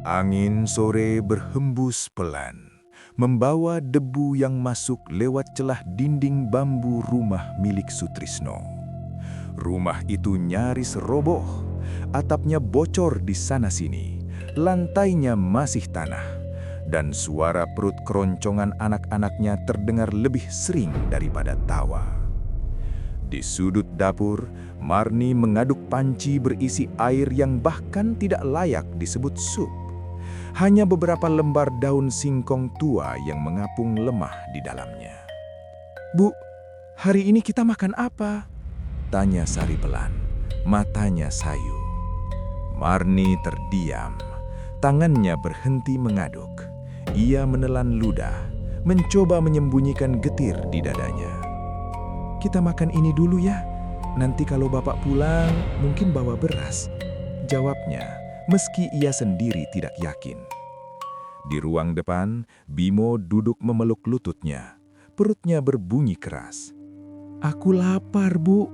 Angin sore berhembus pelan, membawa debu yang masuk lewat celah dinding bambu rumah milik Sutrisno. Rumah itu nyaris roboh, atapnya bocor di sana-sini, lantainya masih tanah, dan suara perut keroncongan anak-anaknya terdengar lebih sering daripada tawa. Di sudut dapur, Marni mengaduk panci berisi air yang bahkan tidak layak disebut sup. Hanya beberapa lembar daun singkong tua yang mengapung lemah di dalamnya. "Bu, hari ini kita makan apa?" tanya Sari pelan, matanya sayu. Marni terdiam, tangannya berhenti mengaduk. Ia menelan ludah, mencoba menyembunyikan getir di dadanya. "Kita makan ini dulu ya, nanti kalau bapak pulang mungkin bawa beras," jawabnya. Meski ia sendiri tidak yakin. Di ruang depan, Bimo duduk memeluk lututnya. Perutnya berbunyi keras. "Aku lapar, Bu,"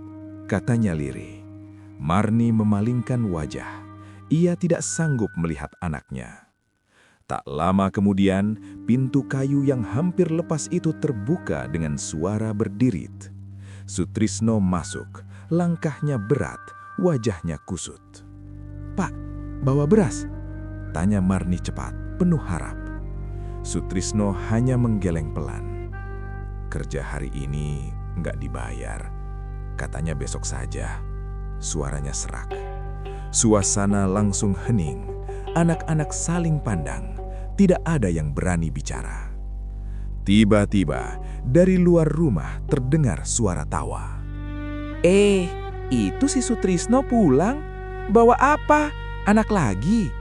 katanya lirih. Marni memalingkan wajah. Ia tidak sanggup melihat anaknya. Tak lama kemudian, pintu kayu yang hampir lepas itu terbuka dengan suara berdirit. Sutrisno masuk, langkahnya berat, wajahnya kusut. "Pak, bawa beras?" tanya Marni cepat, penuh harap. Sutrisno hanya menggeleng pelan. "Kerja hari ini nggak dibayar, katanya besok saja." Suaranya serak. Suasana langsung hening. Anak-anak saling pandang. Tidak ada yang berani bicara. Tiba-tiba, dari luar rumah terdengar suara tawa. Itu si Sutrisno pulang? Bawa apa? Anak lagi?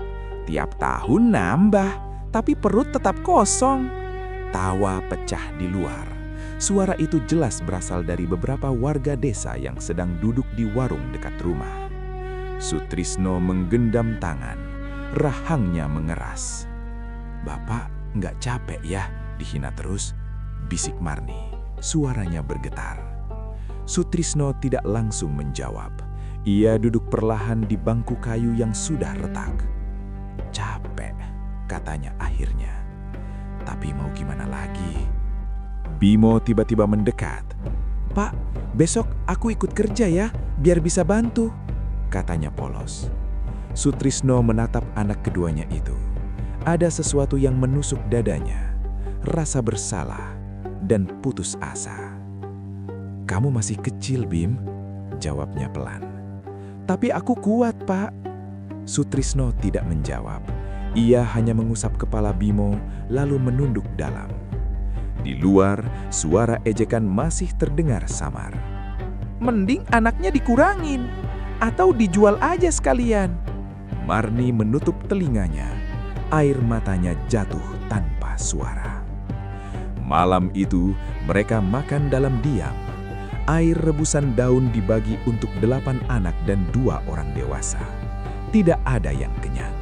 Tiap tahun nambah, tapi perut tetap kosong." Tawa pecah di luar. Suara itu jelas berasal dari beberapa warga desa yang sedang duduk di warung dekat rumah. Sutrisno menggendam tangan, rahangnya mengeras. "Bapak nggak capek ya dihina terus?" bisik Marni, suaranya bergetar. Sutrisno tidak langsung menjawab. Ia duduk perlahan di bangku kayu yang sudah retak. "Capek," katanya akhirnya. "Tapi mau gimana lagi?" Bimo tiba-tiba mendekat. "Pak, besok aku ikut kerja ya, biar bisa bantu," katanya polos. Sutrisno menatap anak keduanya itu. Ada sesuatu yang menusuk dadanya, rasa bersalah dan putus asa. "Kamu masih kecil, Bim," jawabnya pelan. "Tapi aku kuat, Pak." Sutrisno tidak menjawab. Ia hanya mengusap kepala Bimo, lalu menunduk dalam. Di luar, suara ejekan masih terdengar samar. "Mending anaknya dikurangin, atau dijual aja sekalian." Marni menutup telinganya. Air matanya jatuh tanpa suara. Malam itu, mereka makan dalam diam. Air rebusan daun dibagi untuk 8 anak dan 2 orang dewasa. Tidak ada yang kenyang.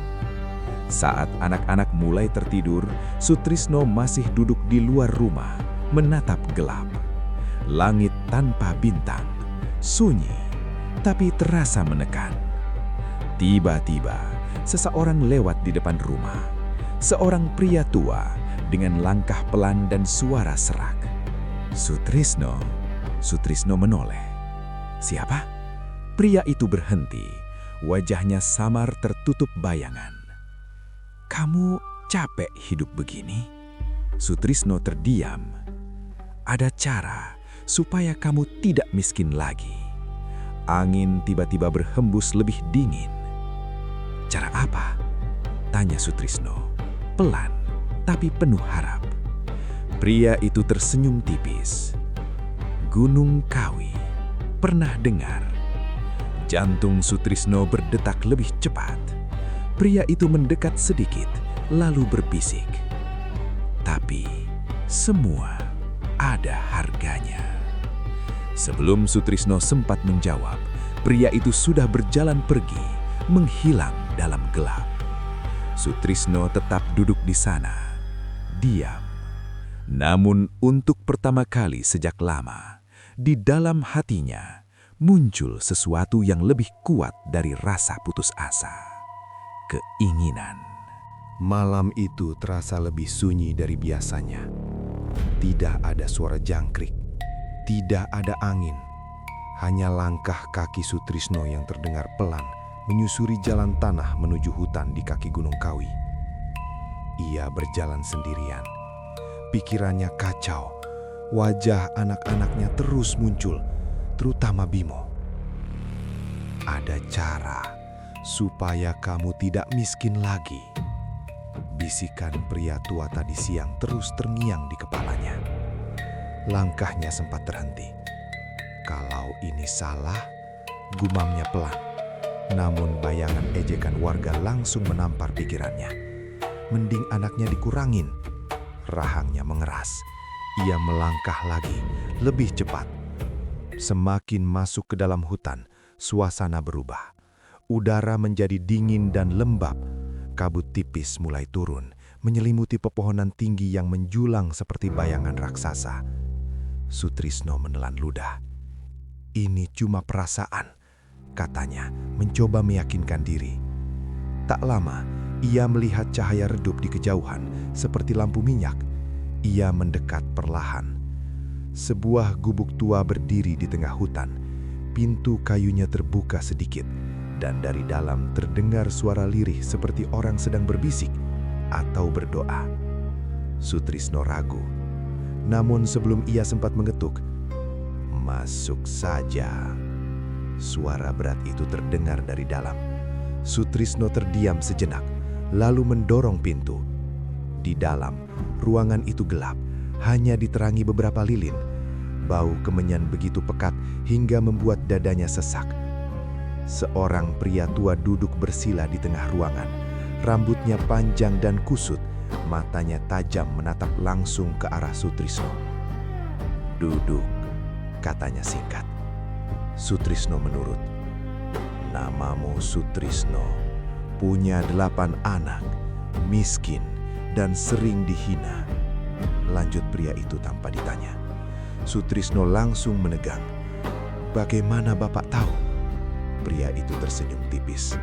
Saat anak-anak mulai tertidur, Sutrisno masih duduk di luar rumah, menatap gelap. Langit tanpa bintang, sunyi, tapi terasa menekan. Tiba-tiba, seseorang lewat di depan rumah. Seorang pria tua dengan langkah pelan dan suara serak. "Sutrisno." Sutrisno menoleh. "Siapa?" Pria itu berhenti, wajahnya samar tertutup bayangan. "Kamu capek hidup begini?" Sutrisno terdiam. "Ada cara supaya kamu tidak miskin lagi." Angin tiba-tiba berhembus lebih dingin. "Cara apa?" tanya Sutrisno, pelan tapi penuh harap. Pria itu tersenyum tipis. "Gunung Kawi, pernah dengar?" Jantung Sutrisno berdetak lebih cepat. Pria itu mendekat sedikit, lalu berbisik. "Tapi semua ada harganya." Sebelum Sutrisno sempat menjawab, pria itu sudah berjalan pergi, menghilang dalam gelap. Sutrisno tetap duduk di sana, diam. Namun untuk pertama kali sejak lama, di dalam hatinya muncul sesuatu yang lebih kuat dari rasa putus asa. Keinginan. Malam itu terasa lebih sunyi dari biasanya. Tidak ada suara jangkrik, tidak ada angin. Hanya langkah kaki Sutrisno yang terdengar pelan menyusuri jalan tanah menuju hutan di kaki Gunung Kawi. Ia berjalan sendirian. Pikirannya kacau. Wajah anak-anaknya terus muncul, terutama Bimo. Ada cara supaya kamu tidak miskin lagi. Bisikan pria tua tadi siang terus terngiang di kepalanya. Langkahnya sempat terhenti. Kalau ini salah, gumamnya pelan. Namun bayangan ejekan warga langsung menampar pikirannya. Mending anaknya dikurangin. Rahangnya mengeras. Ia melangkah lagi, lebih cepat. Semakin masuk ke dalam hutan, suasana berubah. Udara menjadi dingin dan lembab. Kabut tipis mulai turun, menyelimuti pepohonan tinggi yang menjulang seperti bayangan raksasa. Sutrisno menelan ludah. Ini cuma perasaan, katanya, mencoba meyakinkan diri. Tak lama, ia melihat cahaya redup di kejauhan, seperti lampu minyak. Ia mendekat perlahan. Sebuah gubuk tua berdiri di tengah hutan. Pintu kayunya terbuka sedikit, dan dari dalam terdengar suara lirih seperti orang sedang berbisik atau berdoa. Sutrisno ragu. Namun sebelum ia sempat mengetuk, "Masuk saja." Suara berat itu terdengar dari dalam. Sutrisno terdiam sejenak, lalu mendorong pintu. Di dalam, ruangan itu gelap, hanya diterangi beberapa lilin. Bau kemenyan begitu pekat hingga membuat dadanya sesak. Seorang pria tua duduk bersila di tengah ruangan. Rambutnya panjang dan kusut, matanya tajam menatap langsung ke arah Sutrisno. "Duduk," katanya singkat. Sutrisno menurut. "Namamu Sutrisno, punya 8 anak, miskin, dan sering dihina," lanjut pria itu tanpa ditanya. Sutrisno langsung menegang. "Bagaimana Bapak tahu?" Pria itu tersenyum tipis.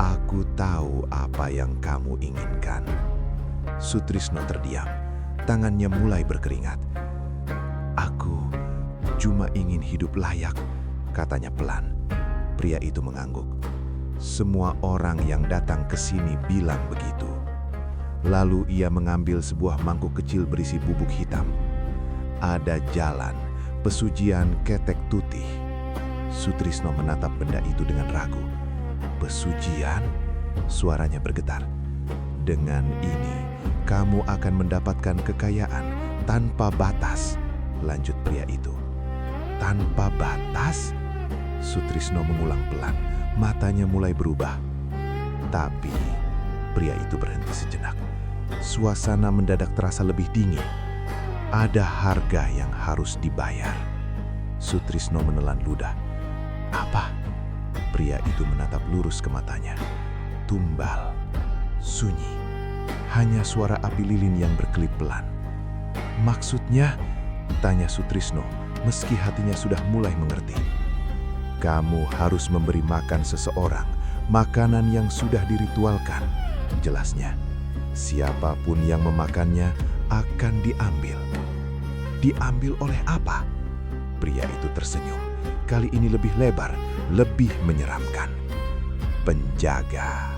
"Aku tahu apa yang kamu inginkan." Sutrisno terdiam. Tangannya mulai berkeringat. "Aku cuma ingin hidup layak," katanya pelan. Pria itu mengangguk. "Semua orang yang datang ke sini bilang begitu." Lalu ia mengambil sebuah mangkuk kecil berisi bubuk hitam. "Ada jalan, pesugihan ketek tutih." Sutrisno menatap benda itu dengan ragu. "Pesugihan?" Suaranya bergetar. "Dengan ini, kamu akan mendapatkan kekayaan tanpa batas," lanjut pria itu. "Tanpa batas?" Sutrisno mengulang pelan, matanya mulai berubah. Tapi pria itu berhenti sejenak. Suasana mendadak terasa lebih dingin. Ada harga yang harus dibayar. Sutrisno menelan ludah. "Apa?" Pria itu menatap lurus ke matanya. Tumbal. Sunyi. Hanya suara api lilin yang berkelip pelan. "Maksudnya?" tanya Sutrisno, meski hatinya sudah mulai mengerti. "Kamu harus memberi makan seseorang, makanan yang sudah diritualkan," jelasnya. "Siapapun yang memakannya akan diambil." "Diambil oleh apa?" Pria itu tersenyum. Kali ini lebih lebar, lebih menyeramkan. "Penjaga."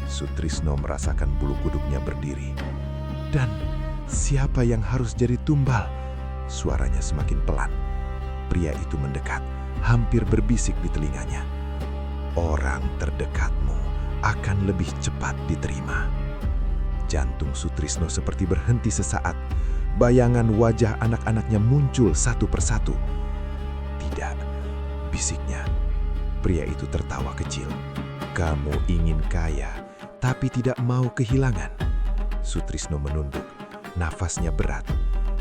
Sutrisno merasakan bulu kuduknya berdiri. "Dan siapa yang harus jadi tumbal?" Suaranya semakin pelan. Pria itu mendekat, hampir berbisik di telinganya. "Orang terdekatmu akan lebih cepat diterima." Jantung Sutrisno seperti berhenti sesaat. Bayangan wajah anak-anaknya muncul satu persatu. "Tidak," bisiknya. Pria itu tertawa kecil. "Kamu ingin kaya, tapi tidak mau kehilangan." Sutrisno menunduk. Nafasnya berat.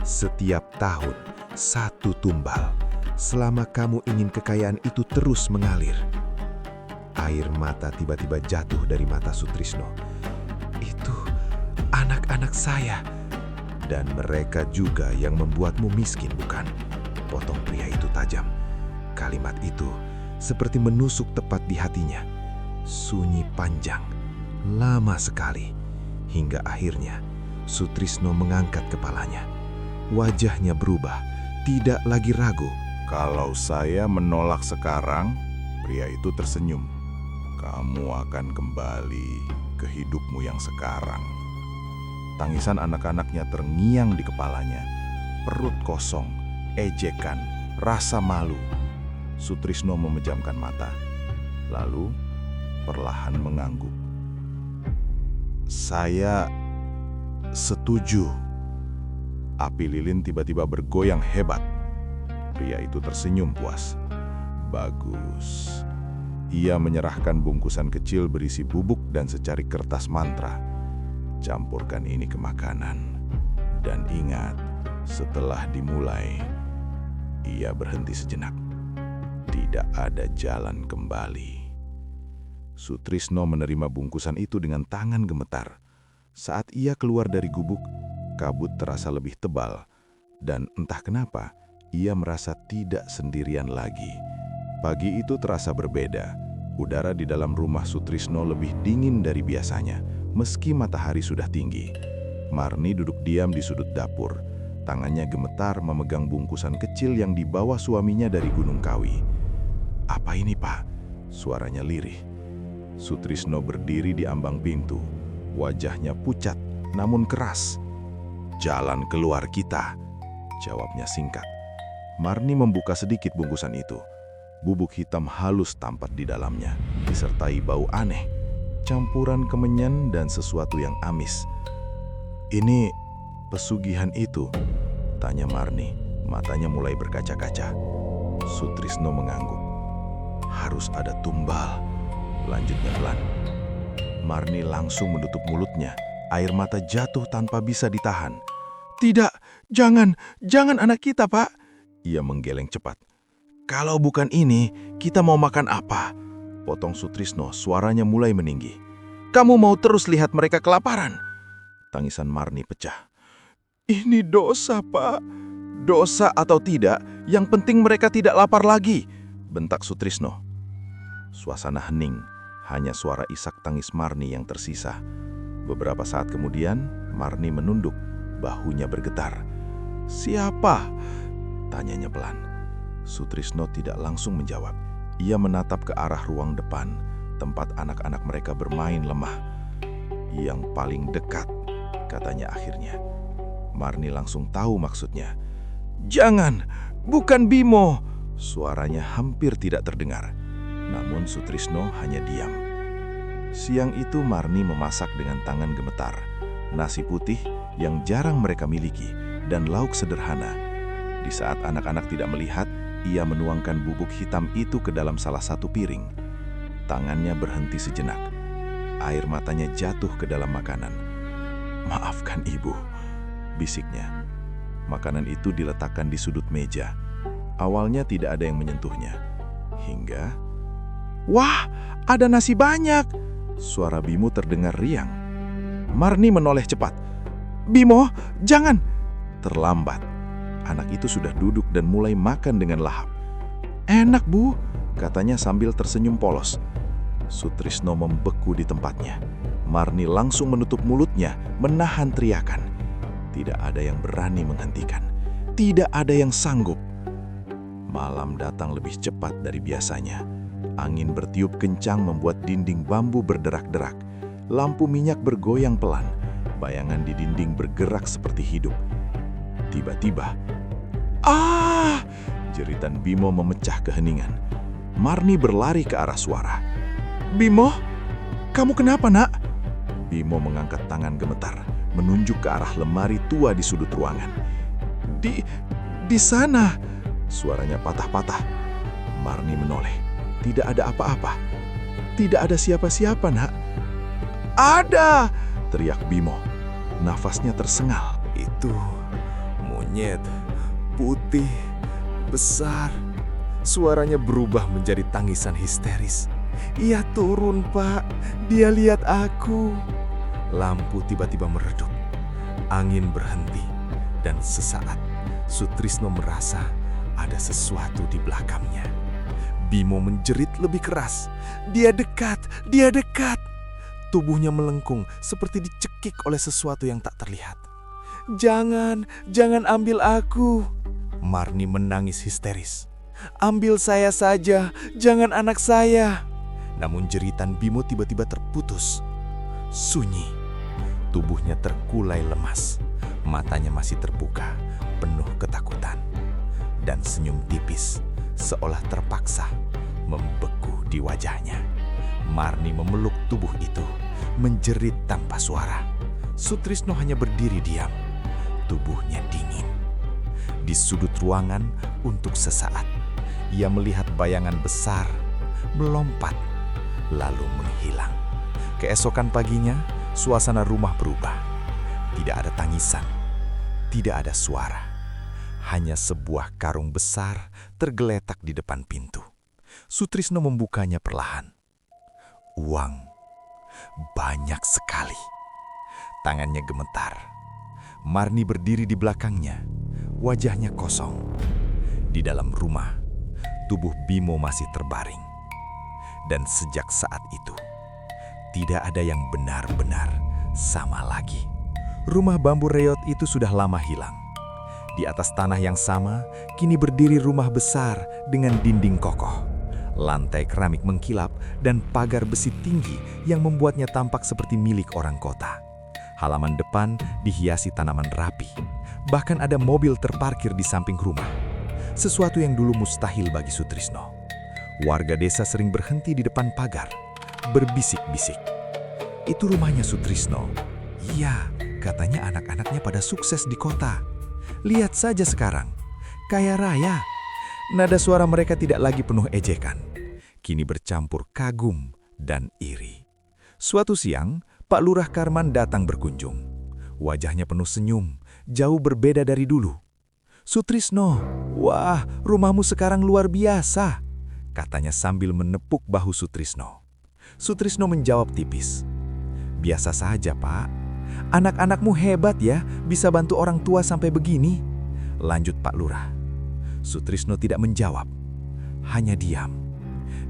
"Setiap tahun, 1 tumbal. Selama kamu ingin kekayaan itu terus mengalir." Air mata tiba-tiba jatuh dari mata Sutrisno. "Itu anak-anak saya." "Dan mereka juga yang membuatmu miskin, bukan?" potong pria itu tajam. Kalimat itu seperti menusuk tepat di hatinya. Sunyi panjang, lama sekali, hingga akhirnya Sutrisno mengangkat kepalanya. Wajahnya berubah, tidak lagi ragu. Kalau saya menolak sekarang, pria itu tersenyum. Kamu akan kembali ke hidupmu yang sekarang. Tangisan anak-anaknya terngiang di kepalanya. Perut kosong, ejekan, rasa malu. Sutrisno memejamkan mata, lalu perlahan mengangguk. Saya setuju. Api lilin tiba-tiba bergoyang hebat. Pria itu tersenyum puas. Bagus. Ia menyerahkan bungkusan kecil berisi bubuk dan secari kertas mantra. Campurkan ini ke makanan. Dan ingat, setelah dimulai, ia berhenti sejenak. Tidak ada jalan kembali. Sutrisno menerima bungkusan itu dengan tangan gemetar. Saat ia keluar dari gubuk, kabut terasa lebih tebal. Dan entah kenapa, ia merasa tidak sendirian lagi. Pagi itu terasa berbeda. Udara di dalam rumah Sutrisno lebih dingin dari biasanya, meski matahari sudah tinggi. Marni duduk diam di sudut dapur. Tangannya gemetar memegang bungkusan kecil yang dibawa suaminya dari Gunung Kawi. "Apa ini, Pak?" Suaranya lirih. Sutrisno berdiri di ambang pintu. Wajahnya pucat, namun keras. "Jalan keluar kita," jawabnya singkat. Marni membuka sedikit bungkusan itu. Bubuk hitam halus tampak di dalamnya, disertai bau aneh, campuran kemenyan dan sesuatu yang amis. "Ini pesugihan itu?" tanya Marni, matanya mulai berkaca-kaca. Sutrisno mengangguk. "Harus ada tumbal," lanjutnya pelan. Marni langsung menutup mulutnya, air mata jatuh tanpa bisa ditahan. "Tidak, jangan anak kita, Pak." Ia menggeleng cepat. "Kalau bukan ini, kita mau makan apa?" potong Sutrisno, suaranya mulai meninggi. "Kamu mau terus lihat mereka kelaparan?" Tangisan Marni pecah. "Ini dosa, Pak." "Dosa atau tidak, yang penting mereka tidak lapar lagi," bentak Sutrisno. Suasana hening, hanya suara isak tangis Marni yang tersisa. Beberapa saat kemudian, Marni menunduk, bahunya bergetar. "Siapa?" tanyanya pelan. Sutrisno tidak langsung menjawab. Ia menatap ke arah ruang depan, tempat anak-anak mereka bermain lemah. "Yang paling dekat," katanya akhirnya. Marni langsung tahu maksudnya. "Jangan, bukan Bimo!" Suaranya hampir tidak terdengar. Namun Sutrisno hanya diam. Siang itu Marni memasak dengan tangan gemetar. Nasi putih yang jarang mereka miliki dan lauk sederhana. Di saat anak-anak tidak melihat, ia menuangkan bubuk hitam itu ke dalam salah satu piring. Tangannya berhenti sejenak. Air matanya jatuh ke dalam makanan. "Maafkan ibu," bisiknya. Makanan itu diletakkan di sudut meja. Awalnya tidak ada yang menyentuhnya. Hingga, "Wah, ada nasi banyak!" Suara Bimo terdengar riang. Marni menoleh cepat. "Bimo, jangan!" Terlambat. Anak itu sudah duduk dan mulai makan dengan lahap. "Enak, Bu," katanya sambil tersenyum polos. Sutrisno membeku di tempatnya. Marni langsung menutup mulutnya, menahan teriakan. Tidak ada yang berani menghentikan. Tidak ada yang sanggup. Malam datang lebih cepat dari biasanya. Angin bertiup kencang membuat dinding bambu berderak-derak. Lampu minyak bergoyang pelan. Bayangan di dinding bergerak seperti hidup. Tiba-tiba, "Ah!" jeritan Bimo memecah keheningan. Marni berlari ke arah suara. "Bimo, kamu kenapa, Nak?" Bimo mengangkat tangan gemetar, menunjuk ke arah lemari tua di sudut ruangan. Di sana." Suaranya patah-patah. Marni menoleh. Tidak ada apa-apa. "Tidak ada siapa-siapa, Nak." "Ada!" teriak Bimo. Nafasnya tersengal. "Itu monyet putih, besar." Suaranya berubah menjadi tangisan histeris. "Ia turun, Pak. Dia lihat aku." Lampu tiba-tiba meredup. Angin berhenti. Dan sesaat, Sutrisno merasa ada sesuatu di belakangnya. Bimo menjerit lebih keras. "Dia dekat! Dia dekat!" Tubuhnya melengkung seperti dicekik oleh sesuatu yang tak terlihat. Jangan ambil aku. Marni menangis histeris. Ambil saya saja, jangan anak saya. Namun jeritan Bimo tiba-tiba terputus. Sunyi. Tubuhnya terkulai lemas. Matanya masih terbuka, penuh ketakutan. Dan senyum tipis, seolah terpaksa, membeku di wajahnya. Marni memeluk tubuh itu, menjerit tanpa suara. Sutrisno hanya berdiri diam. Tubuhnya dingin. Di sudut ruangan untuk sesaat, ia melihat bayangan besar, melompat, lalu menghilang. Keesokan paginya, suasana rumah berubah. Tidak ada tangisan, tidak ada suara. Hanya sebuah karung besar tergeletak di depan pintu. Sutrisno membukanya perlahan. Uang. Banyak sekali. Tangannya gemetar. Marni berdiri di belakangnya. Wajahnya kosong. Di dalam rumah, tubuh Bimo masih terbaring. Dan sejak saat itu, tidak ada yang benar-benar sama lagi. Rumah bambu reot itu sudah lama hilang. Di atas tanah yang sama, kini berdiri rumah besar dengan dinding kokoh. Lantai keramik mengkilap dan pagar besi tinggi yang membuatnya tampak seperti milik orang kota. Halaman depan dihiasi tanaman rapi. Bahkan ada mobil terparkir di samping rumah. Sesuatu yang dulu mustahil bagi Sutrisno. Warga desa sering berhenti di depan pagar, berbisik-bisik. Itu rumahnya Sutrisno. Iya, katanya anak-anaknya pada sukses di kota. Lihat saja sekarang, kaya raya. Nada suara mereka tidak lagi penuh ejekan. Kini bercampur kagum dan iri. Suatu siang, Pak Lurah Karman datang berkunjung. Wajahnya penuh senyum, jauh berbeda dari dulu. Sutrisno, wah, rumahmu sekarang luar biasa, katanya sambil menepuk bahu Sutrisno. Sutrisno menjawab tipis. Biasa saja, Pak. Anak-anakmu hebat ya, bisa bantu orang tua sampai begini. Lanjut Pak Lurah. Sutrisno tidak menjawab, hanya diam.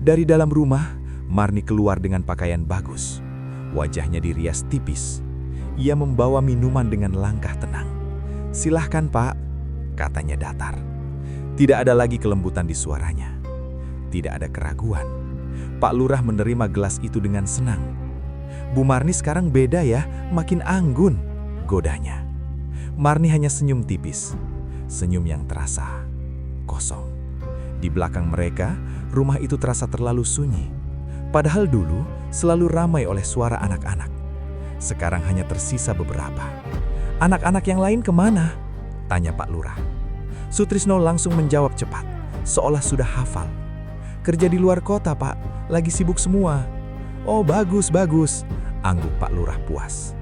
Dari dalam rumah, Marni keluar dengan pakaian bagus. Wajahnya dirias tipis. Ia membawa minuman dengan langkah tenang. Silahkan Pak, katanya datar. Tidak ada lagi kelembutan di suaranya. Tidak ada keraguan. Pak Lurah menerima gelas itu dengan senang. Bu Marni sekarang beda ya, makin anggun, godanya. Marni hanya senyum tipis. Senyum yang terasa kosong. Di belakang mereka, rumah itu terasa terlalu sunyi. Padahal dulu selalu ramai oleh suara anak-anak. Sekarang hanya tersisa beberapa. Anak-anak yang lain kemana? Tanya Pak Lurah. Sutrisno langsung menjawab cepat, seolah sudah hafal. Kerja di luar kota, Pak. Lagi sibuk semua. Oh, bagus, angguk Pak Lurah puas.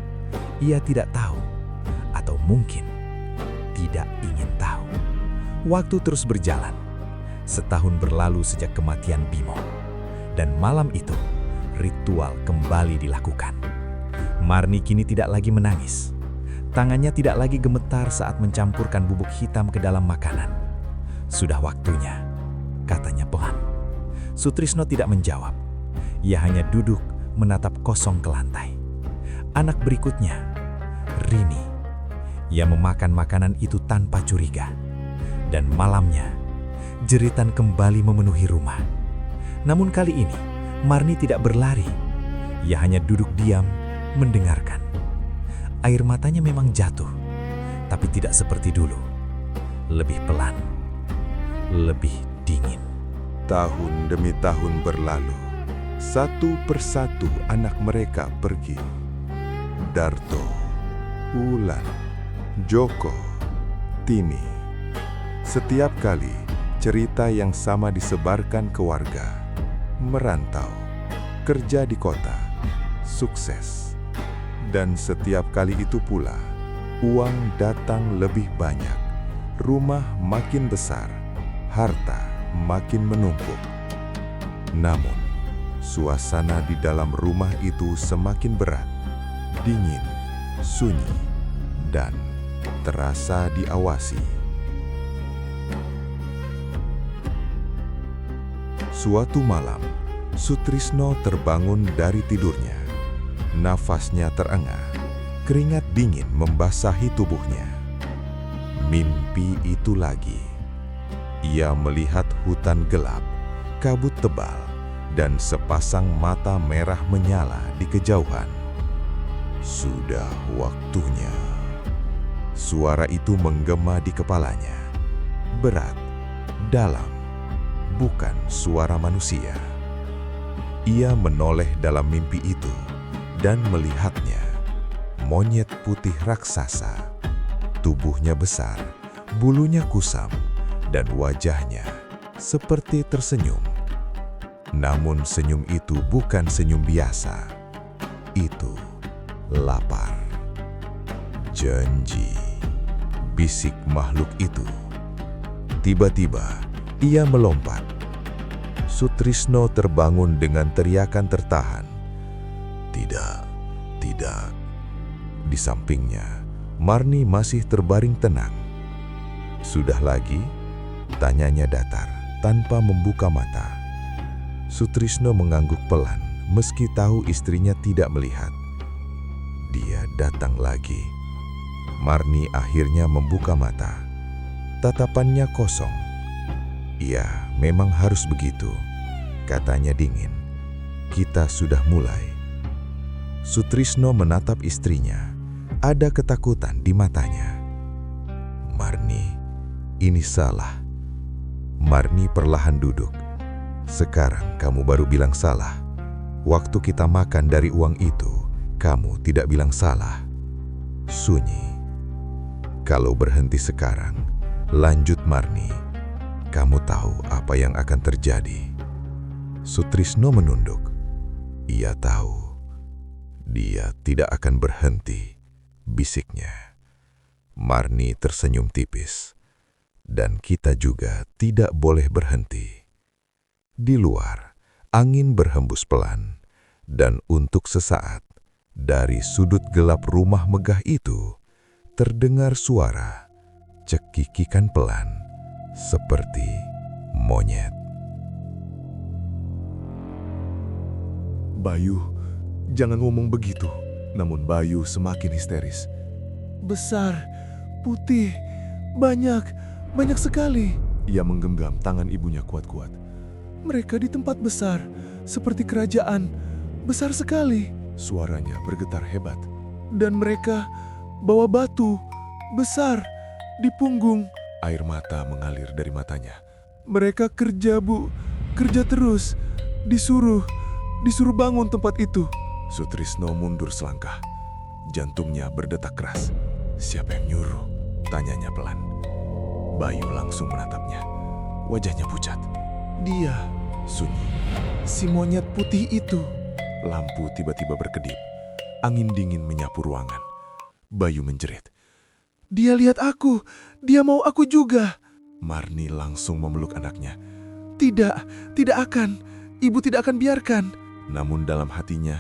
Ia tidak tahu, atau mungkin tidak ingin tahu. Waktu terus berjalan. Setahun berlalu sejak kematian Bimo. Dan malam itu, ritual kembali dilakukan. Marni kini tidak lagi menangis. Tangannya tidak lagi gemetar saat mencampurkan bubuk hitam ke dalam makanan. Sudah waktunya, katanya pelan. Sutrisno tidak menjawab. Ia hanya duduk menatap kosong ke lantai. Anak berikutnya, Rini. Ia memakan makanan itu tanpa curiga. Dan malamnya, jeritan kembali memenuhi rumah. Namun kali ini, Marni tidak berlari. Ia hanya duduk diam, mendengarkan. Air matanya memang jatuh, tapi tidak seperti dulu. Lebih pelan, lebih dingin. Tahun demi tahun berlalu. Satu persatu anak mereka pergi. Darto, Ulan, Joko, Tini. Setiap kali cerita yang sama disebarkan ke warga. Merantau, kerja di kota, sukses. Dan setiap kali itu pula, uang datang lebih banyak. Rumah makin besar, harta makin menumpuk. Namun, suasana di dalam rumah itu semakin berat, dingin, sunyi, dan terasa diawasi. Suatu malam, Sutrisno terbangun dari tidurnya. Nafasnya terengah, keringat dingin membasahi tubuhnya. Mimpi itu lagi. Ia melihat hutan gelap, kabut tebal, dan sepasang mata merah menyala di kejauhan. Sudah waktunya. Suara itu menggema di kepalanya. Berat, dalam, bukan suara manusia. Ia menoleh dalam mimpi itu dan melihatnya. Monyet putih raksasa. Tubuhnya besar, bulunya kusam, dan wajahnya seperti tersenyum. Namun senyum itu bukan senyum biasa. Itu lapar. Janji, bisik makhluk itu. Tiba-tiba, ia melompat. Sutrisno terbangun dengan teriakan tertahan. Tidak, tidak. Di sampingnya, Marni masih terbaring tenang. Sudah lagi? Tanyanya datar, tanpa membuka mata. Sutrisno mengangguk pelan, meski tahu istrinya tidak melihat. Dia datang lagi. Marni akhirnya membuka mata. Tatapannya kosong. "Iya, memang harus begitu," katanya dingin. "Kita sudah mulai." Sutrisno menatap istrinya. Ada ketakutan di matanya. "Marni, ini salah." Marni perlahan duduk. "Sekarang kamu baru bilang salah. Waktu kita makan dari uang itu, kamu tidak bilang salah." Sunyi. "Kalau berhenti sekarang," lanjut Marni, "kamu tahu apa yang akan terjadi." Sutrisno menunduk. Ia tahu. Dia tidak akan berhenti, bisiknya. Marni tersenyum tipis. "Dan kita juga tidak boleh berhenti." Di luar, angin berhembus pelan, dan untuk sesaat, dari sudut gelap rumah megah itu, terdengar suara cekikikan pelan, seperti monyet. Bayu, jangan ngomong begitu. Namun Bayu semakin histeris. Besar, putih, banyak sekali. Ia menggenggam tangan ibunya kuat-kuat. Mereka di tempat besar, seperti kerajaan, besar sekali. Suaranya bergetar hebat. Dan mereka bawa batu, besar, di punggung. Air mata mengalir dari matanya. Mereka kerja, Bu. Kerja terus. Disuruh bangun tempat itu. Sutrisno mundur selangkah. Jantungnya berdetak keras. "Siapa yang nyuruh?" tanyanya pelan. Bayu langsung menatapnya. Wajahnya pucat. Dia, Sunyi. si monyet putih itu. Lampu tiba-tiba berkedip. Angin dingin menyapu ruangan. Bayu menjerit. Dia lihat aku. Dia mau aku juga. Marni langsung memeluk anaknya. Tidak akan. Ibu tidak akan biarkan. Namun dalam hatinya,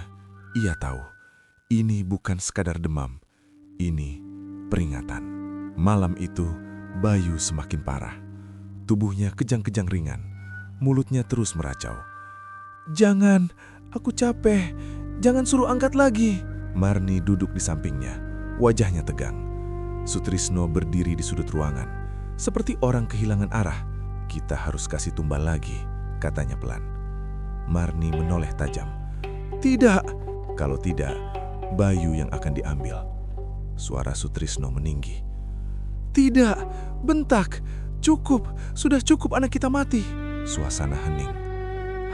ia tahu, ini bukan sekadar demam. Ini peringatan. Malam itu, Bayu semakin parah. Tubuhnya kejang-kejang ringan. Mulutnya terus meracau. Jangan, aku capek. Jangan suruh angkat lagi. Marni duduk di sampingnya. Wajahnya tegang. Sutrisno berdiri di sudut ruangan. Seperti orang kehilangan arah. "Kita harus kasih tumbal lagi," katanya pelan. Marni menoleh tajam. Tidak. "Kalau tidak, Bayu yang akan diambil." Suara Sutrisno meninggi. Tidak, bentak. Cukup, sudah cukup anak kita mati. Suasana hening.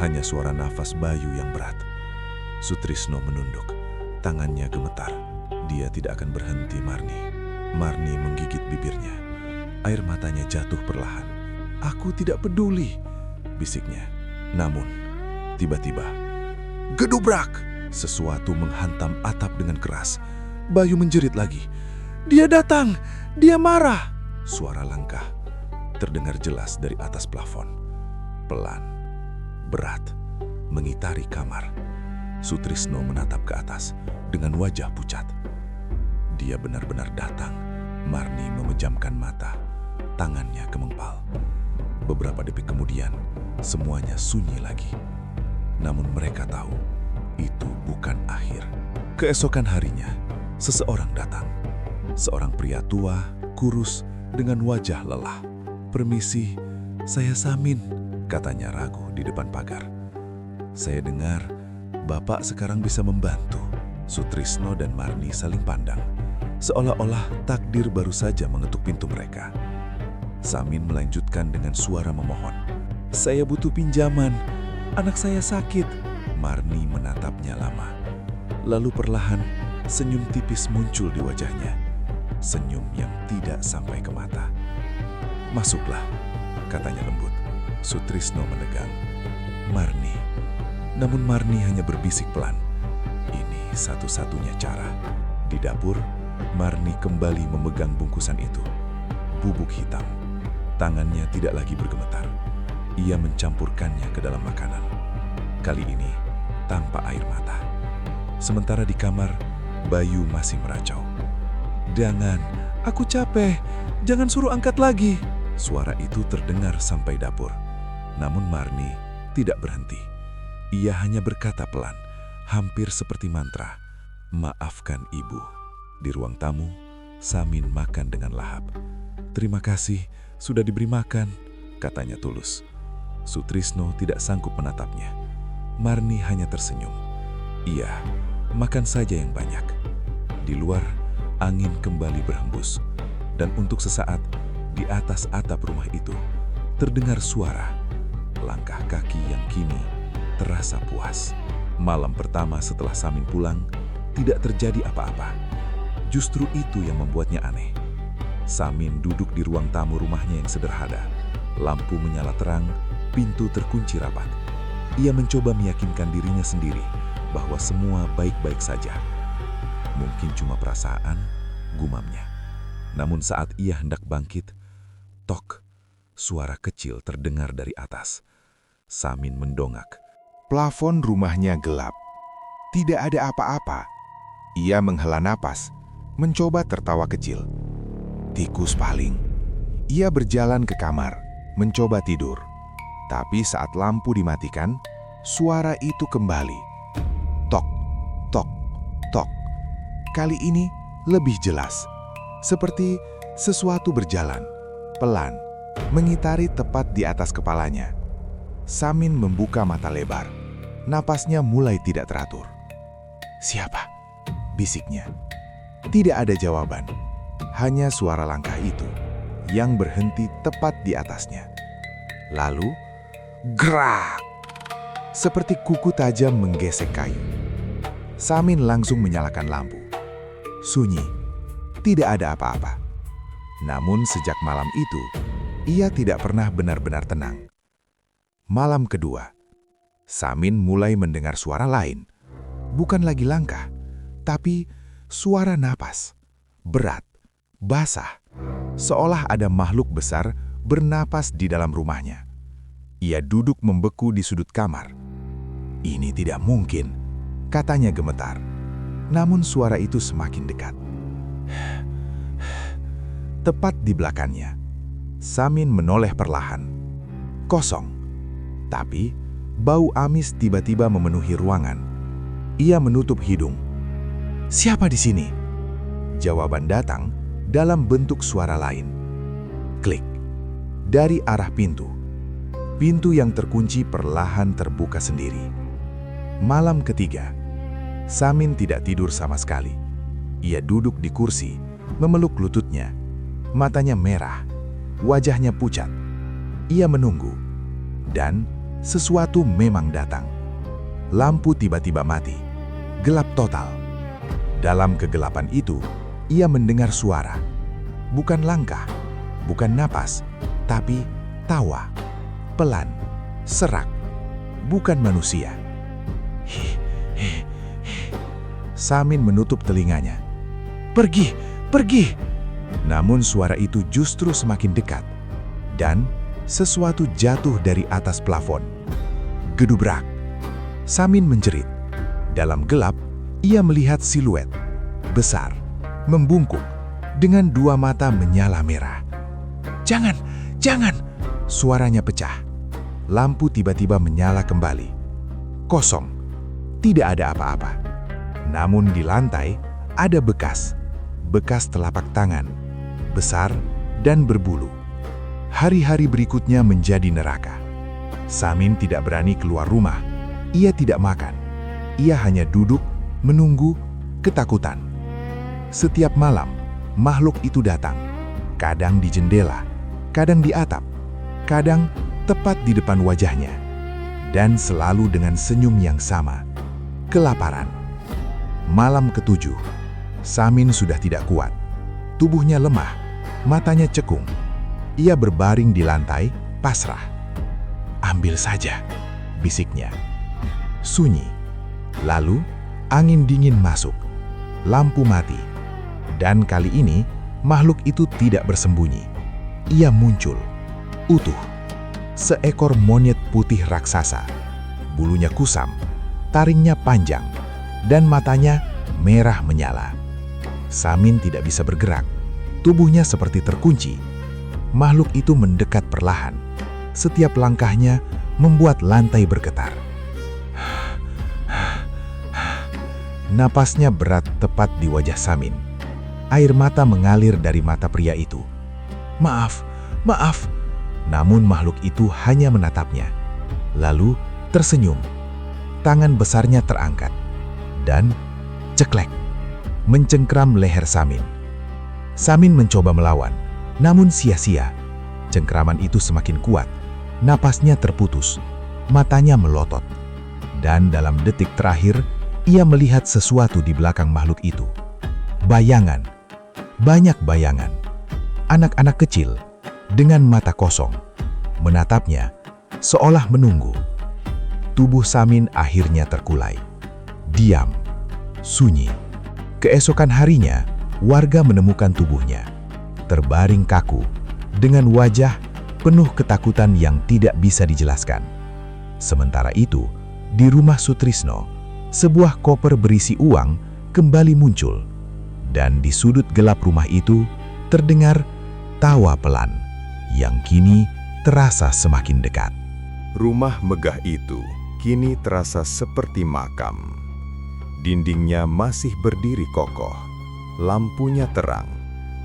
Hanya suara nafas Bayu yang berat. Sutrisno menunduk. Tangannya gemetar. Dia tidak akan berhenti, Marni. Marni menggigit bibirnya. Air matanya jatuh perlahan. Aku tidak peduli, bisiknya. Namun, tiba-tiba, gedubrak! Sesuatu menghantam atap dengan keras. Bayu menjerit lagi. Dia datang, dia marah. Suara langkah terdengar jelas dari atas plafon. Pelan, berat, mengitari kamar. Sutrisno menatap ke atas dengan wajah pucat. Dia benar-benar datang. Marni memejamkan mata. Tangannya gemempal. Beberapa detik kemudian, semuanya sunyi lagi. Namun mereka tahu, itu bukan akhir. Keesokan harinya, seseorang datang. Seorang pria tua, kurus, dengan wajah lelah. "Permisi, saya Samin," katanya ragu di depan pagar. "Saya dengar Bapak sekarang bisa membantu." Sutrisno dan Marni saling pandang, seolah-olah takdir baru saja mengetuk pintu mereka. Samin melanjutkan dengan suara memohon. "Saya butuh pinjaman, anak saya sakit." Marni menatapnya lama. Lalu perlahan, senyum tipis muncul di wajahnya. Senyum yang tidak sampai ke mata. "Masuklah," katanya lembut. Sutrisno menegang. "Marni." Namun Marni hanya berbisik pelan. Ini satu-satunya cara. Di dapur, Marni kembali memegang bungkusan itu. Bubuk hitam. Tangannya tidak lagi bergemetar. Ia mencampurkannya ke dalam makanan. Kali ini, tanpa air mata. Sementara di kamar, Bayu masih meracau. "Jangan, aku capek. Jangan suruh angkat lagi." Suara itu terdengar sampai dapur. Namun Marni tidak berhenti. Ia hanya berkata pelan, hampir seperti mantra, "Maafkan ibu." Di ruang tamu, Samin makan dengan lahap. "Terima kasih, sudah diberi makan," katanya tulus. Sutrisno tidak sanggup menatapnya. Marni hanya tersenyum. "Iya, makan saja yang banyak." Di luar, angin kembali berhembus. Dan untuk sesaat, di atas atap rumah itu, terdengar suara. Langkah kaki yang kini terasa puas. Malam pertama setelah Samin pulang, tidak terjadi apa-apa. Justru itu yang membuatnya aneh. Samin duduk di ruang tamu rumahnya yang sederhana. Lampu menyala terang, pintu terkunci rapat. Ia mencoba meyakinkan dirinya sendiri bahwa semua baik-baik saja. Mungkin cuma perasaan, gumamnya. Namun saat ia hendak bangkit, tok, suara kecil terdengar dari atas. Samin mendongak. Plafon rumahnya gelap. Tidak ada apa-apa. Ia menghela napas, mencoba tertawa kecil. Tikus paling. Ia berjalan ke kamar, mencoba tidur. Tapi saat lampu dimatikan, suara itu kembali. Tok, tok, tok. Kali ini lebih jelas. Seperti sesuatu berjalan, pelan, mengitari tepat di atas kepalanya. Samin membuka mata lebar. Napasnya mulai tidak teratur. "Siapa?" bisiknya. Tidak ada jawaban. Hanya suara langkah itu yang berhenti tepat di atasnya. Lalu, gerak! Seperti kuku tajam menggesek kayu. Samin langsung menyalakan lampu. Sunyi. Tidak ada apa-apa. Namun sejak malam itu, ia tidak pernah benar-benar tenang. Malam kedua, Samin mulai mendengar suara lain. Bukan lagi langkah, tapi suara napas. Berat, basah, seolah ada makhluk besar bernapas di dalam rumahnya. Ia duduk membeku di sudut kamar. "Ini tidak mungkin," katanya gemetar. Namun suara itu semakin dekat. Tepat di belakangnya, Samin menoleh perlahan. Kosong. Tapi, bau amis tiba-tiba memenuhi ruangan. Ia menutup hidung. "Siapa di sini?" Jawaban datang dalam bentuk suara lain. Klik. Dari arah pintu. Pintu yang terkunci perlahan terbuka sendiri. Malam ketiga, Samin tidak tidur sama sekali. Ia duduk di kursi, memeluk lututnya. Matanya merah, wajahnya pucat. Ia menunggu. Dan sesuatu memang datang. Lampu tiba-tiba mati. Gelap total. Dalam kegelapan itu, ia mendengar suara. Bukan langkah, bukan napas, tapi tawa. Pelan, serak. Bukan manusia. Samin menutup telinganya. "Pergi, pergi!" Namun suara itu justru semakin dekat. Dan sesuatu jatuh dari atas plafon. Gedubrak. Samin menjerit. Dalam gelap, ia melihat siluet. Besar, membungkuk, dengan dua mata menyala merah. "Jangan, jangan!" Suaranya pecah. Lampu tiba-tiba menyala kembali. Kosong. Tidak ada apa-apa. Namun di lantai ada bekas telapak tangan, besar dan berbulu. Hari-hari berikutnya menjadi neraka. Samin tidak berani keluar rumah. Ia tidak makan. Ia hanya duduk, menunggu, ketakutan. Setiap malam, makhluk itu datang. Kadang di jendela, kadang di atap, kadang tepat di depan wajahnya. Dan selalu dengan senyum yang sama. Kelaparan. Malam ketujuh, Samin sudah tidak kuat. Tubuhnya lemah, matanya cekung. Ia berbaring di lantai, pasrah. "Ambil saja," bisiknya. Sunyi. Lalu, angin dingin masuk. Lampu mati. Dan kali ini, makhluk itu tidak bersembunyi. Ia muncul, utuh. Seekor monyet putih raksasa. Bulunya kusam, taringnya panjang, dan matanya merah menyala. Samin tidak bisa bergerak. Tubuhnya seperti terkunci. Makhluk itu mendekat perlahan. Setiap langkahnya membuat lantai bergetar. Napasnya berat tepat di wajah Samin. Air mata mengalir dari mata pria itu. "Maaf, maaf." Namun makhluk itu hanya menatapnya. Lalu tersenyum. Tangan besarnya terangkat. Dan ceklek, mencengkram leher Samin. Samin mencoba melawan, namun sia-sia. Cengkraman itu semakin kuat. Napasnya terputus. Matanya melotot. Dan dalam detik terakhir, ia melihat sesuatu di belakang makhluk itu. Bayangan. Banyak bayangan. Anak-anak kecil dengan mata kosong menatapnya seolah menunggu. Tubuh Samin akhirnya terkulai. Diam. Sunyi. Keesokan harinya, warga menemukan tubuhnya. Terbaring kaku, dengan wajah penuh ketakutan yang tidak bisa dijelaskan. Sementara itu, di rumah Sutrisno, sebuah koper berisi uang kembali muncul. Dan di sudut gelap rumah itu, terdengar tawa pelan, yang kini terasa semakin dekat. Rumah megah itu kini terasa seperti makam. Dindingnya masih berdiri kokoh, lampunya terang,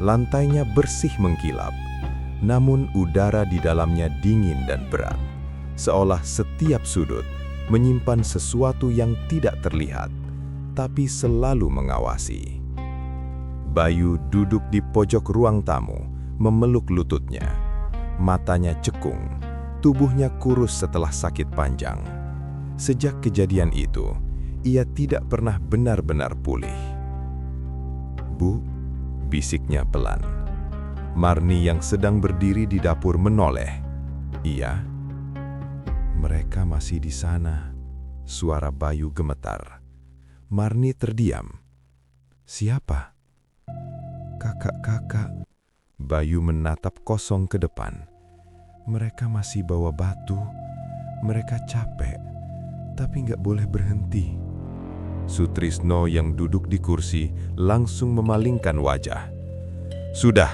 lantainya bersih mengkilap. Namun udara di dalamnya dingin dan berat, seolah setiap sudut menyimpan sesuatu yang tidak terlihat, tapi selalu mengawasi. Bayu duduk di pojok ruang tamu, memeluk lututnya. Matanya cekung, tubuhnya kurus setelah sakit panjang. Sejak kejadian itu, ia tidak pernah benar-benar pulih. "Bu," bisiknya pelan. Marni yang sedang berdiri di dapur menoleh. "Iya." "Mereka masih di sana." Suara Bayu gemetar. Marni terdiam. "Siapa?" "Kakak-kakak." Bayu menatap kosong ke depan. "Mereka masih bawa batu. Mereka capek, tapi nggak boleh berhenti." Sutrisno yang duduk di kursi langsung memalingkan wajah. "Sudah,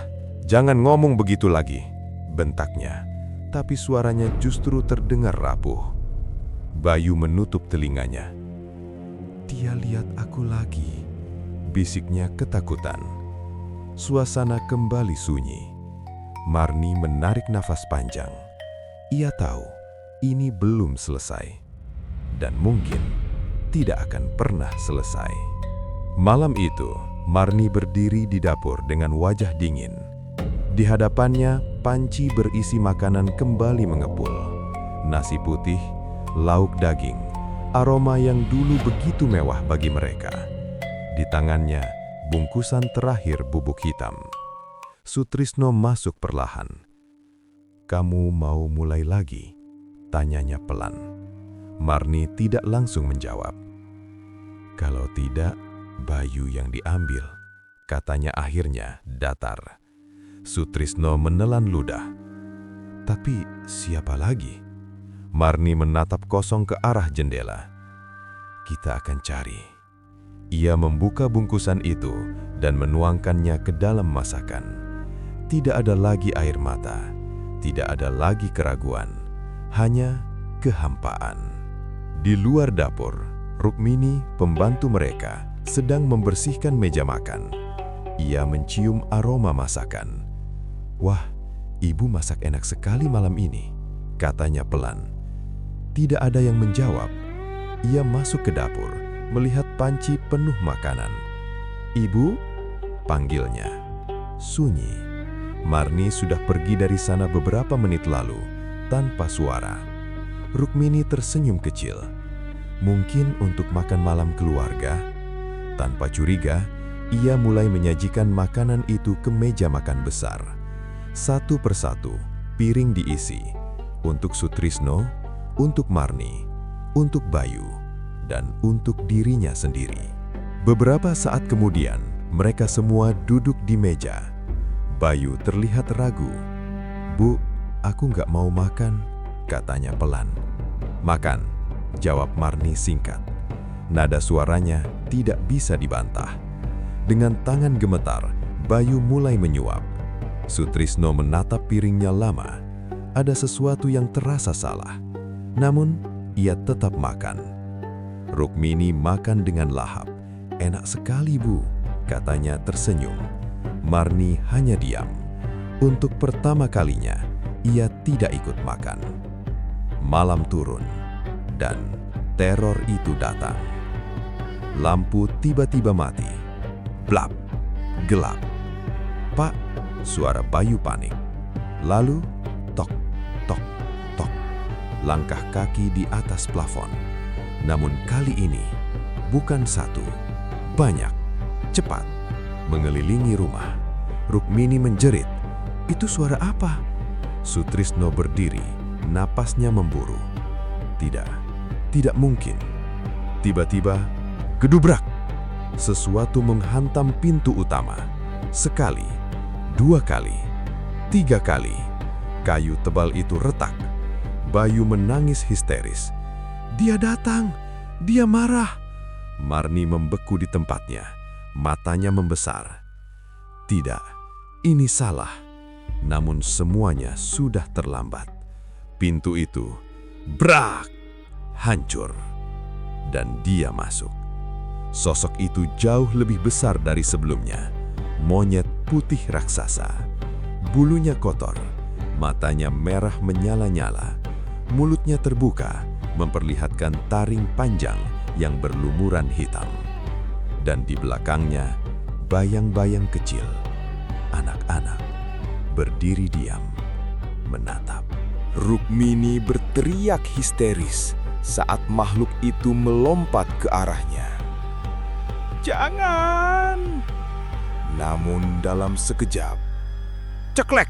jangan ngomong begitu lagi," bentaknya. Tapi suaranya justru terdengar rapuh. Bayu menutup telinganya. "Dia lihat aku lagi," bisiknya ketakutan. Suasana kembali sunyi. Marni menarik nafas panjang. Ia tahu ini belum selesai. Dan mungkin tidak akan pernah selesai. Malam itu, Marni berdiri di dapur dengan wajah dingin. Di hadapannya, panci berisi makanan kembali mengepul. Nasi putih, lauk daging, aroma yang dulu begitu mewah bagi mereka. Di tangannya, bungkusan terakhir bubuk hitam. Sutrisno masuk perlahan. "Kamu mau mulai lagi?" tanyanya pelan. Marni tidak langsung menjawab. "Kalau tidak, Bayu yang diambil," katanya akhirnya datar. Sutrisno menelan ludah. "Tapi siapa lagi?" Marni menatap kosong ke arah jendela. "Kita akan cari." Ia membuka bungkusan itu dan menuangkannya ke dalam masakan. Tidak ada lagi air mata, tidak ada lagi keraguan, hanya kehampaan. Di luar dapur, Rukmini, pembantu mereka, sedang membersihkan meja makan. Ia mencium aroma masakan. "Wah, ibu masak enak sekali malam ini," katanya pelan. Tidak ada yang menjawab. Ia masuk ke dapur, melihat panci penuh makanan. "Ibu?" panggilnya. Sunyi. Marni sudah pergi dari sana beberapa menit lalu, tanpa suara. Rukmini tersenyum kecil. Mungkin untuk makan malam keluarga. Tanpa curiga, ia mulai menyajikan makanan itu ke meja makan besar. Satu persatu, piring diisi. Untuk Sutrisno, untuk Marni, untuk Bayu, dan untuk dirinya sendiri. Beberapa saat kemudian, mereka semua duduk di meja. Bayu terlihat ragu. "Bu, aku nggak mau makan," katanya pelan. "Makan," jawab Marni singkat. Nada suaranya tidak bisa dibantah. Dengan tangan gemetar, Bayu mulai menyuap. Sutrisno menatap piringnya lama. Ada sesuatu yang terasa salah. Namun, ia tetap makan. Rukmini makan dengan lahap. "Enak sekali, Bu," katanya tersenyum. Marni hanya diam. Untuk pertama kalinya, ia tidak ikut makan. Malam turun, dan teror itu datang. Lampu tiba-tiba mati. Blap, gelap. "Pak," suara Bayu panik. Lalu, tok, tok, tok. Langkah kaki di atas plafon. Namun kali ini, bukan satu, banyak, cepat, mengelilingi rumah. Rukmini menjerit, "Itu suara apa?" Sutrisno berdiri, napasnya memburu. Tidak mungkin. Tiba-tiba, gedubrak. Sesuatu menghantam pintu utama. Sekali, 2 kali, 3 kali. Kayu tebal itu retak. Bayu menangis histeris. "Dia datang! Dia marah!" Marni membeku di tempatnya. Matanya membesar. Tidak, ini salah. Namun semuanya sudah terlambat. Pintu itu, brak, hancur. Dan dia masuk. Sosok itu jauh lebih besar dari sebelumnya. Monyet putih raksasa. Bulunya kotor, matanya merah menyala-nyala. Mulutnya terbuka, memperlihatkan taring panjang yang berlumuran hitam. Dan di belakangnya, bayang-bayang kecil, anak-anak, berdiri diam, menatap. Rukmini berteriak histeris saat makhluk itu melompat ke arahnya. "Jangan!" Namun dalam sekejap, ceklek!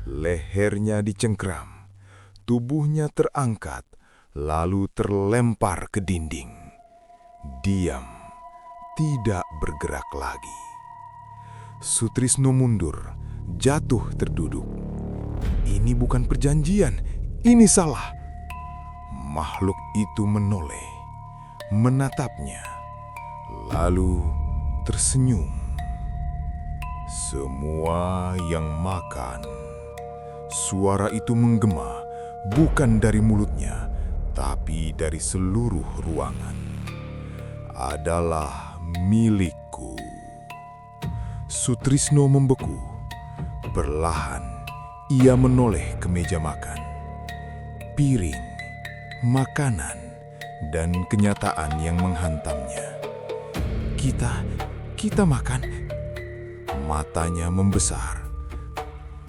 Lehernya dicengkram, tubuhnya terangkat, lalu terlempar ke dinding. Diam, tidak bergerak lagi. Sutrisno mundur, jatuh terduduk. Ini bukan perjanjian, ini salah. Makhluk itu menoleh, menatapnya, lalu tersenyum. "Semua yang makan." Suara itu menggema, bukan dari mulutnya, tapi dari seluruh ruangan. "Adalah milikku." Sutrisno membeku. Perlahan, ia menoleh ke meja makan. Piring, makanan, dan kenyataan yang menghantamnya. Kita makan." Matanya membesar.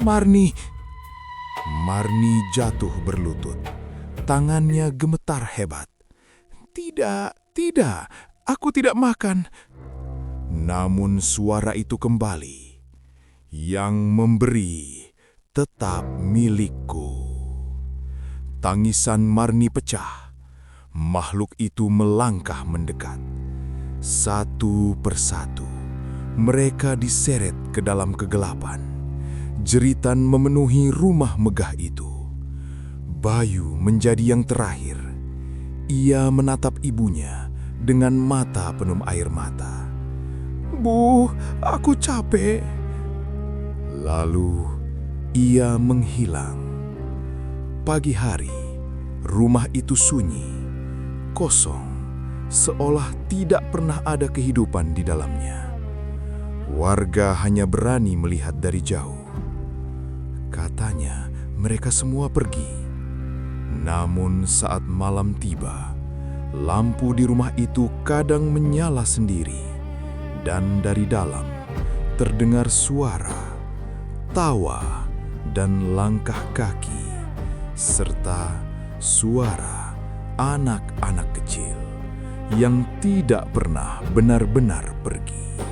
Marni jatuh berlutut. Tangannya gemetar hebat. Tidak, aku tidak makan." Namun suara itu kembali. "Yang memberi tetap milikku." Tangisan Marni pecah. Makhluk itu melangkah mendekat. Satu persatu, mereka diseret ke dalam kegelapan. Jeritan memenuhi rumah megah itu. Bayu menjadi yang terakhir. Ia menatap ibunya dengan mata penuh air mata. "Bu, aku capek." Lalu ia menghilang. Pagi hari, rumah itu sunyi, kosong, seolah tidak pernah ada kehidupan di dalamnya. Warga hanya berani melihat dari jauh. Katanya mereka semua pergi. Namun saat malam tiba, lampu di rumah itu kadang menyala sendiri, dan dari dalam terdengar suara, tawa, dan langkah kaki, serta suara anak-anak kecil yang tidak pernah benar-benar pergi.